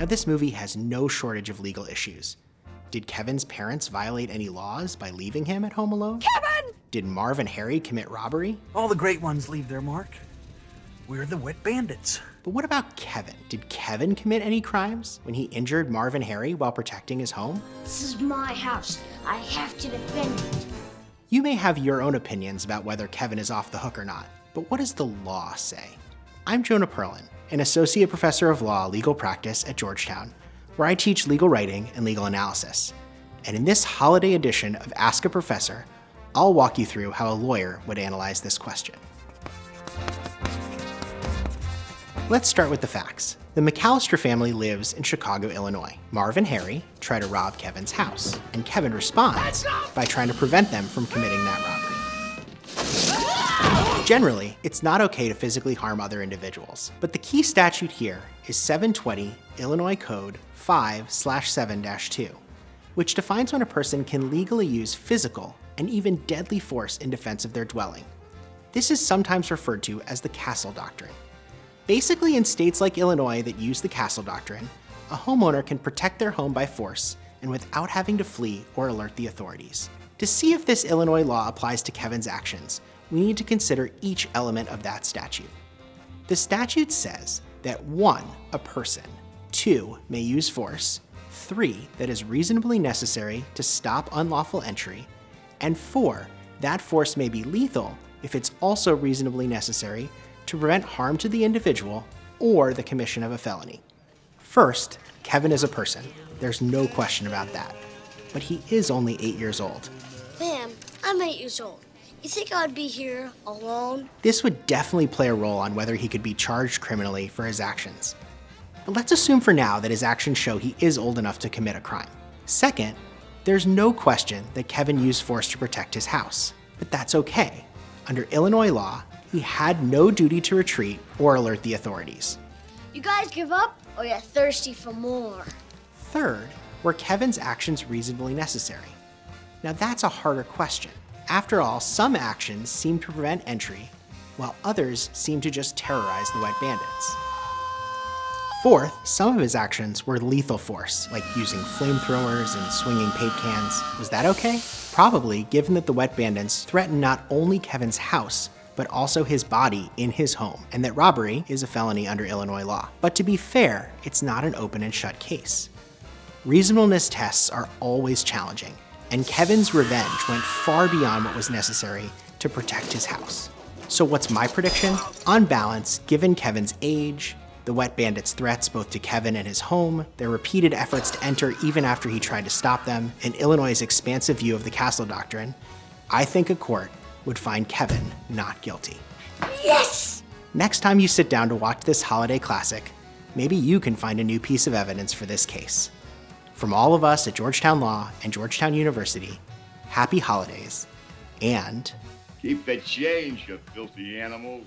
Now, this movie has no shortage of legal issues. Did Kevin's parents violate any laws by leaving him at home alone? Kevin! Did Marv and Harry commit robbery? All the great ones leave their mark. We're the Wet Bandits. But what about Kevin? Did Kevin commit any crimes when he injured Marv and Harry while protecting his home? This is my house. I have to defend it. You may have your own opinions about whether Kevin is off the hook or not, but what does the law say? I'm Jonah Perlin, an associate professor of law legal practice at Georgetown, where I teach legal writing and legal analysis. And in this holiday edition of Ask a Professor, I'll walk you through how a lawyer would analyze this question. Let's start with the facts. The McCallister family lives in Chicago, Illinois. Marv and Harry try to rob Kevin's house, and Kevin responds by trying to prevent them from committing that robbery. Generally, it's not okay to physically harm other individuals, but the key statute here is 720 Illinois Code 5/7-2, which defines when a person can legally use physical and even deadly force in defense of their dwelling. This is sometimes referred to as the castle doctrine. Basically, in states like Illinois that use the castle doctrine, a homeowner can protect their home by force and without having to flee or alert the authorities. To see if this Illinois law applies to Kevin's actions, we need to consider each element of that statute. The statute says that 1, a person, 2, may use force, 3, that is reasonably necessary to stop unlawful entry, and 4, that force may be lethal if it's also reasonably necessary to prevent harm to the individual or the commission of a felony. First, Kevin is a person. There's no question about that. But he is only 8 years old. Ma'am, I'm 8 years old. You think I'd be here alone? This would definitely play a role on whether he could be charged criminally for his actions. But let's assume for now that his actions show he is old enough to commit a crime. Second, there's no question that Kevin used force to protect his house. But that's okay. Under Illinois law, he had no duty to retreat or alert the authorities. You guys give up, or you're thirsty for more? Third, were Kevin's actions reasonably necessary? Now that's a harder question. After all, some actions seem to prevent entry, while others seem to just terrorize the Wet Bandits. Fourth, some of his actions were lethal force, like using flamethrowers and swinging paint cans. Was that okay? Probably, given that the Wet Bandits threatened not only Kevin's house, but also his body in his home, and that robbery is a felony under Illinois law. But to be fair, it's not an open and shut case. Reasonableness tests are always challenging, and Kevin's revenge went far beyond what was necessary to protect his house. So what's my prediction? On balance, given Kevin's age, the Wet Bandits' threats both to Kevin and his home, their repeated efforts to enter even after he tried to stop them, and Illinois' expansive view of the castle doctrine, I think a court would find Kevin not guilty. Yes! Next time you sit down to watch this holiday classic, maybe you can find a new piece of evidence for this case. From all of us at Georgetown Law and Georgetown University, happy holidays, and keep the change, you filthy animals.